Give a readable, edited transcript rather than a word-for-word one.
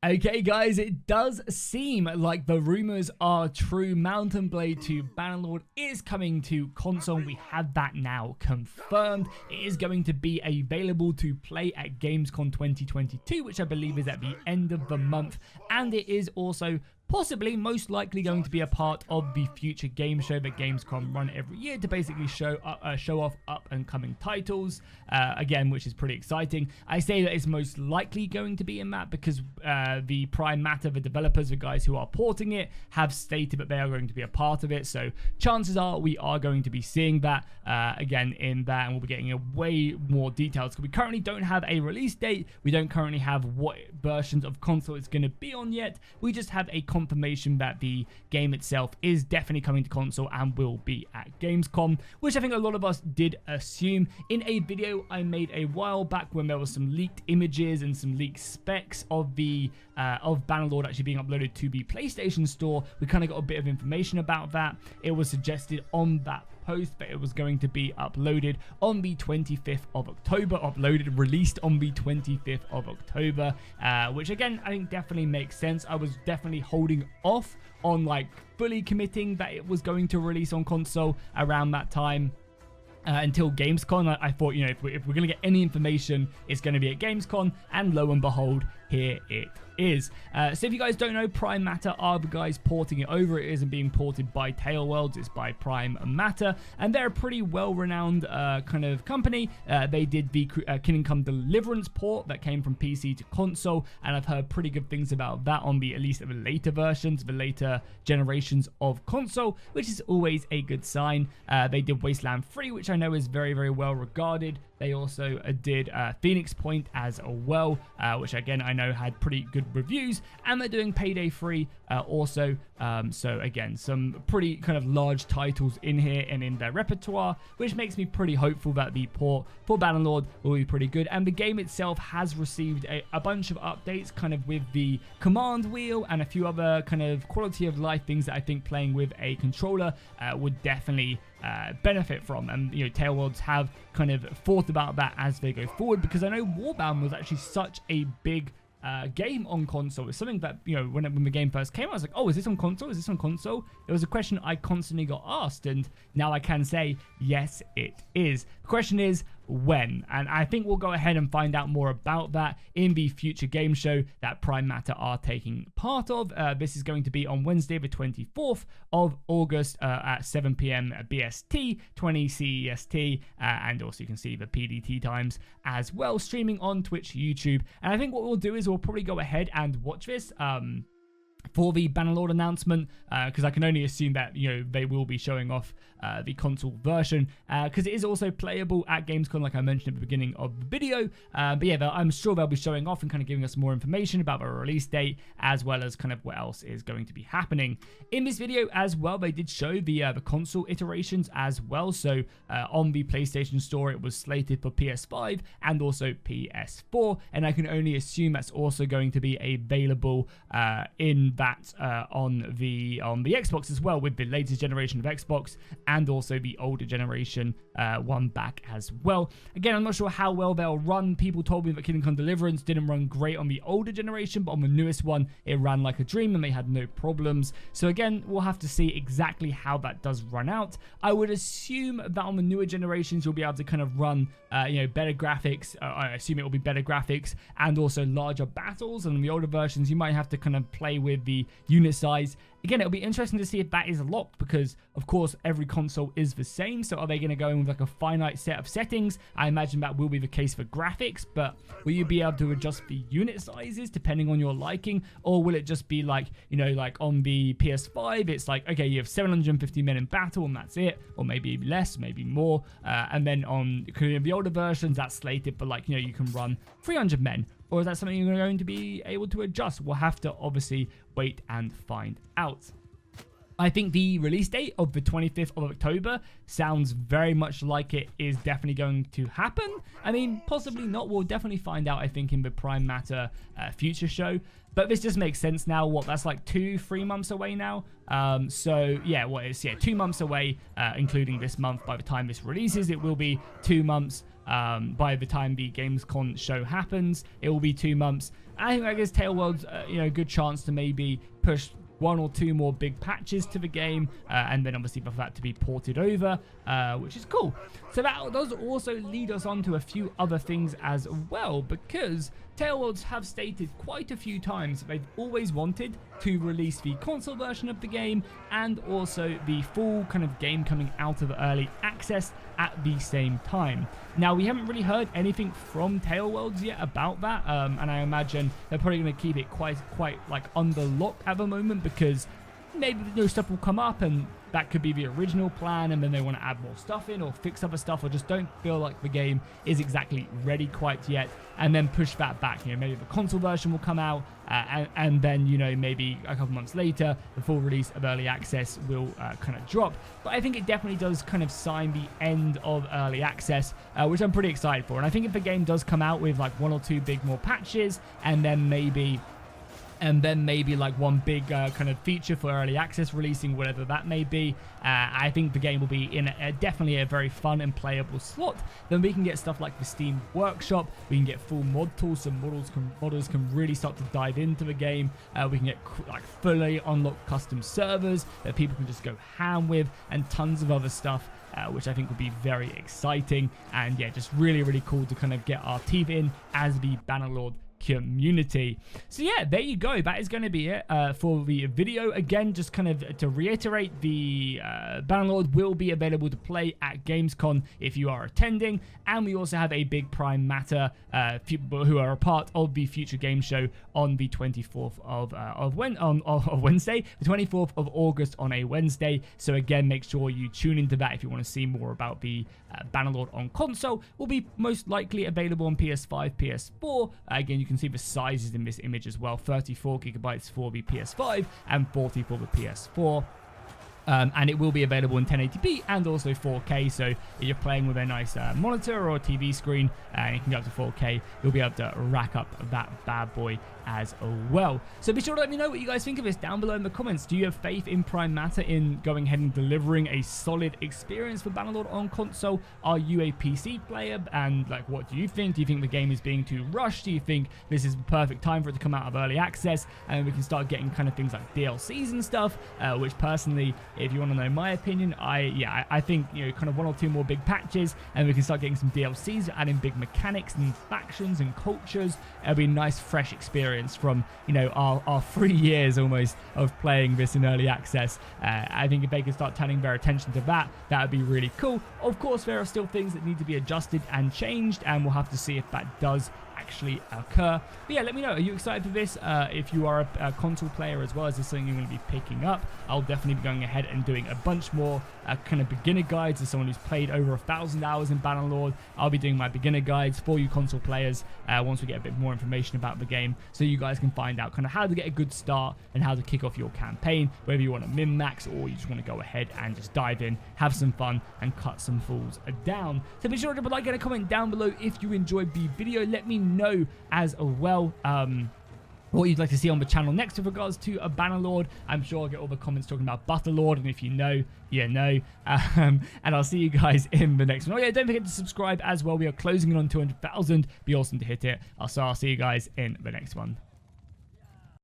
Okay guys, it does seem like the rumors are true. Mountain Blade 2 Bannerlord is coming to console. We have that now confirmed. It is going to be available to play at Gamescom 2022, which I believe is at the end of the month, and it is also possibly most likely going to be a part of the future game show that Gamescom run every year to basically show off up and coming titles, again, which is pretty exciting. I say that it's most likely going to be in that because the Prime Matter, the developers, the guys who are porting it, have stated that they are going to be a part of it, so chances are we are going to be seeing that again in that, and we'll be getting a way more details because we currently don't have a release date. We don't currently have what versions of console it's going to be on yet. We just have a confirmation that the game itself is definitely coming to console and will be at Gamescom, which I think a lot of us did assume. In a video I made a while back when there was some leaked images and some leaked specs of the of Bannerlord actually being uploaded to the PlayStation Store, we kind of got a bit of information about that. It was suggested on that post that it was going to be uploaded on the 25th of October, released on the 25th of October, which again, I think definitely makes sense. I was definitely holding off on like fully committing that it was going to release on console around that time. Until Gamescom, I thought, you know, if we're going to get any information, it's going to be at Gamescom, and lo and behold, here it is. So if you guys don't know, Prime Matter are the guys porting it over. It isn't being ported by Tailworlds, it's by Prime Matter, and they're a pretty well-renowned kind of company. They did the Kingdom Come Deliverance port that came from PC to console, and I've heard pretty good things about that on the, at least the later versions, the later generations of console, which is always a good sign. They did Wasteland 3, which I know is very, very well regarded. They also did Phoenix Point as well, which again I know had pretty good reviews, and they're doing Payday 3 also. So again, some pretty kind of large titles in here and in their repertoire, which makes me pretty hopeful that the port for Bannerlord will be pretty good. And the game itself has received a bunch of updates kind of with the command wheel and a few other kind of quality of life things that I think playing with a controller would definitely benefit from. And you know, Tailworlds have kind of thought about that as they go forward, because I know Warbound was actually such a big game on console. It's something that, you know, when the game first came out, I was like, oh, is this on console? Is this on console? It was a question I constantly got asked, and now I can say, yes, it is. The question is, when? And I think we'll go ahead and find out more about that in the future game show that Prime Matter are taking part of. This is going to be on Wednesday the 24th of August at 7 p.m. BST, 20 CEST, and also you can see the PDT times as well, streaming on Twitch, YouTube. And I think what we'll do is we'll probably go ahead and watch this for the Bannerlord announcement, because I can only assume that, you know, they will be showing off the console version, because it is also playable at Gamescom, like I mentioned at the beginning of the video. But yeah, I'm sure they'll be showing off and kind of giving us more information about the release date, as well as kind of what else is going to be happening in this video as well. They did show the console iterations as well. So on the PlayStation Store, it was slated for PS5 and also PS4, and I can only assume that's also going to be available in that on the Xbox as well, with the latest generation of Xbox and also the older generation one back as well. Again, I'm not sure how well they'll run. People told me that Kingdom Come Deliverance didn't run great on the older generation, but on the newest one, it ran like a dream and they had no problems. So again, we'll have to see exactly how that does run out. I would assume that on the newer generations, you'll be able to kind of run you know, better graphics. I assume it will be better graphics and also larger battles. And on the older versions, you might have to kind of play with the unit size. Again, it'll be interesting to see if that is locked, because of course every console is the same. So are they going to go in with like a finite set of settings? I imagine that will be the case for graphics, but will you be able to adjust the unit sizes depending on your liking? Or will it just be like, you know, like on the PS5, it's like, okay, you have 750 men in battle and that's it, or maybe less, maybe more. And then on the older versions, that's slated for like, you know, you can run 300 men. Or is that something you're going to be able to adjust? We'll have to obviously wait and find out. I think the release date of the 25th of October sounds very much like it is definitely going to happen. I mean, possibly not. We'll definitely find out, I think, in the Prime Matter future show. But this just makes sense now. What, that's like 2-3 months away now. So yeah, what is 2 months away, including this month. By the time this releases, it will be 2 months by the time the Gamescom show happens. It will be 2 months. I think that gives Tailworld's a good chance to maybe push 1 or 2 more big patches to the game, and then obviously for that to be ported over, which is cool. So that does also lead us on to a few other things as well, because Tailworlds have stated quite a few times that they've always wanted to release the console version of the game and also the full kind of game coming out of early access at the same time. Now, we haven't really heard anything from Tailworlds yet about that, and I imagine they're probably going to keep it quite like under lock at the moment, because maybe new stuff will come up and that could be the original plan, and then they want to add more stuff in or fix other stuff, or just don't feel like the game is exactly ready quite yet, and then push that back. Maybe the console version will come out, and then maybe a couple months later the full release of early access will kind of drop. But I think it definitely does kind of sign the end of early access, which I'm pretty excited for. And I think if the game does come out with like 1 or 2 big more patches, and then maybe like one big kind of feature for early access releasing, whatever that may be, I think the game will be in definitely a very fun and playable slot. Then we can get stuff like the Steam Workshop, we can get full mod tools, so modders can really start to dive into the game. We can get like fully unlocked custom servers that people can just go ham with, and tons of other stuff, which I think would be very exciting, and yeah, just really cool to kind of get our teeth in as the Bannerlord community. So yeah, there you go. That is going to be it for the video. Again, just kind of to reiterate, the Bannerlord will be available to play at Gamescom if you are attending, and we also have a big Prime Matter who are a part of the future game show on the 24th of Wednesday, the 24th of August on a Wednesday. So again, make sure you tune into that if you want to see more about the Bannerlord on console. Will be most likely available on PS5, PS4. Again, you can see the sizes in this image as well, 34 gigabytes for the PS5 and 40 for the PS4. And it will be available in 1080p and also 4K, so if you're playing with a nice monitor or a TV screen and you can go up to 4K, you'll be able to rack up that bad boy as well. So be sure to let me know what you guys think of this down below in the comments. Do you have faith in Prime Matter in going ahead and delivering a solid experience for Bannerlord on console? Are you a PC player, and like, what do you think? Do you think the game is being too rushed? Do you think this is the perfect time for it to come out of early access and we can start getting kind of things like DLCs and stuff, which personally, if you want to know my opinion, I think kind of 1 or 2 more big patches and we can start getting some DLCs, adding big mechanics and factions and cultures. It'll be a nice fresh experience from our 3 years almost of playing this in early access. I think if they can start turning their attention to that would be really cool. Of course, there are still things that need to be adjusted and changed, and we'll have to see if that does actually occur. But yeah, let me know, are you excited for this? If you are a console player as well, is this something you're going to be picking up? I'll definitely be going ahead and doing a bunch more kind of beginner guides. As someone who's played over 1,000 hours in Bannerlord, I'll be doing my beginner guides for you console players once we get a bit more information about the game, so you guys can find out kind of how to get a good start and how to kick off your campaign, whether you want to min-max or you just want to go ahead and just dive in, have some fun and cut some fools down. So be sure to like and a comment down below if you enjoyed the video. Let me know as well what you'd like to see on the channel next with regards to a Bannerlord. I'm sure I'll get all the comments talking about Butterlord, and if you know, you know. And I'll see you guys in the next one. Oh yeah, don't forget to subscribe as well. We are closing in on 200,000. Be awesome to hit it. I'll see you guys in the next one.